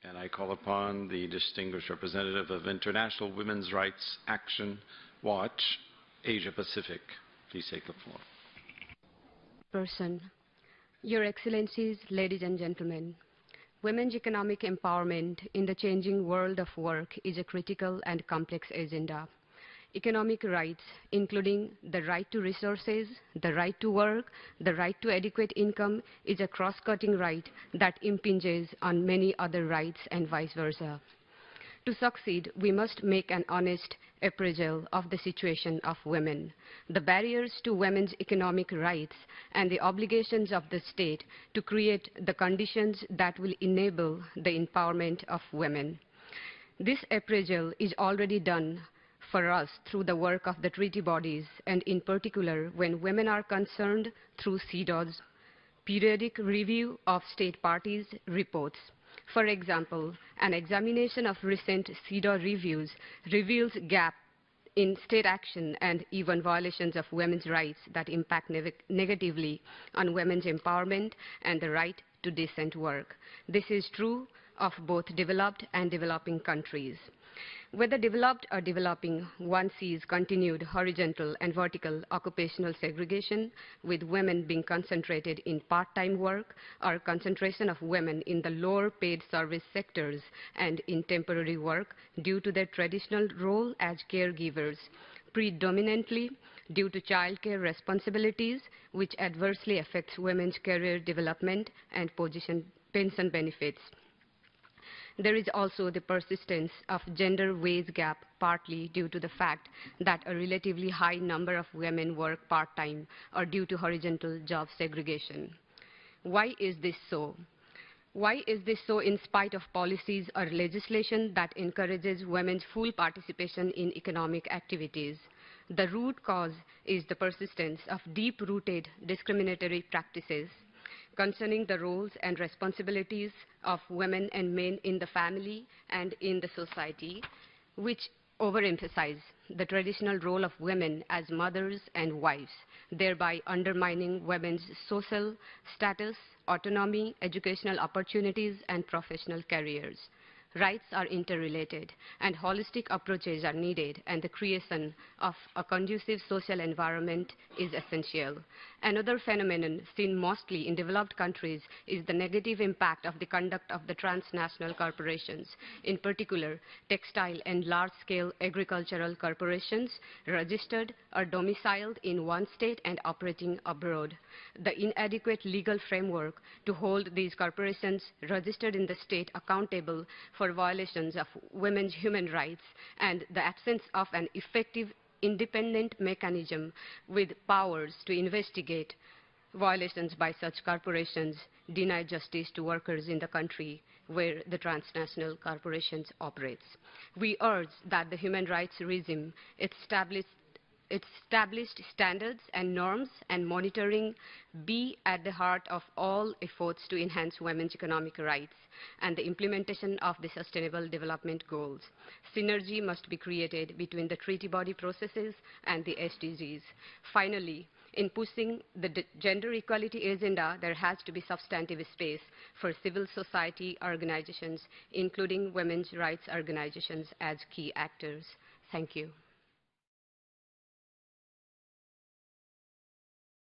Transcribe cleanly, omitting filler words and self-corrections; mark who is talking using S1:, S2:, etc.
S1: And I call upon the distinguished representative of International Women's Rights Action Watch, Asia Pacific. Please take the floor.
S2: Person. Your Excellencies, ladies and gentlemen, women's economic empowerment in the changing world of work is a critical and complex agenda. Economic rights, including the right to resources, the right to work, the right to adequate income, is a cross-cutting right that impinges on many other rights and vice versa. To succeed, we must make an honest appraisal of the situation of women, the barriers to women's economic rights, and the obligations of the state to create the conditions that will enable the empowerment of women. This appraisal is already done for us through the work of the treaty bodies, and in particular when women are concerned through CEDAW's periodic review of state parties' reports. For example, an examination of recent CEDAW reviews reveals gaps in state action and even violations of women's rights that impact negatively on women's empowerment and the right to decent work. This is true of both developed and developing countries. Whether developed or developing, one sees continued horizontal and vertical occupational segregation, with women being concentrated in part-time work, or concentration of women in the lower paid service sectors and in temporary work due to their traditional role as caregivers, predominantly due to childcare responsibilities, which adversely affects women's career development and pension benefits. There is also the persistence of gender wage gap, partly due to the fact that a relatively high number of women work part-time or due to horizontal job segregation. Why is this so? Why is this so in spite of policies or legislation that encourages women's full participation in economic activities? The root cause is the persistence of deep-rooted discriminatory practices concerning the roles and responsibilities of women and men in the family and in the society, which overemphasize the traditional role of women as mothers and wives, thereby undermining women's social status, autonomy, educational opportunities, and professional careers. Rights are interrelated, and holistic approaches are needed, and the creation of a conducive social environment is essential. Another phenomenon seen mostly in developed countries is the negative impact of the conduct of the transnational corporations, in particular textile and large-scale agricultural corporations registered or domiciled in one state and operating abroad. The inadequate legal framework to hold these corporations registered in the state accountable for violations of women's human rights, and the absence of an effective independent mechanism with powers to investigate violations by such corporations deny justice to workers in the country where the transnational corporations operates. We urge that the human rights regime established standards and norms and monitoring be at the heart of all efforts to enhance women's economic rights and the implementation of the Sustainable Development Goals. Synergy must be created between the treaty body processes and the SDGs. Finally, in pushing the gender equality agenda, there has to be substantive space for civil society organizations, including women's rights organizations, as key actors. Thank you.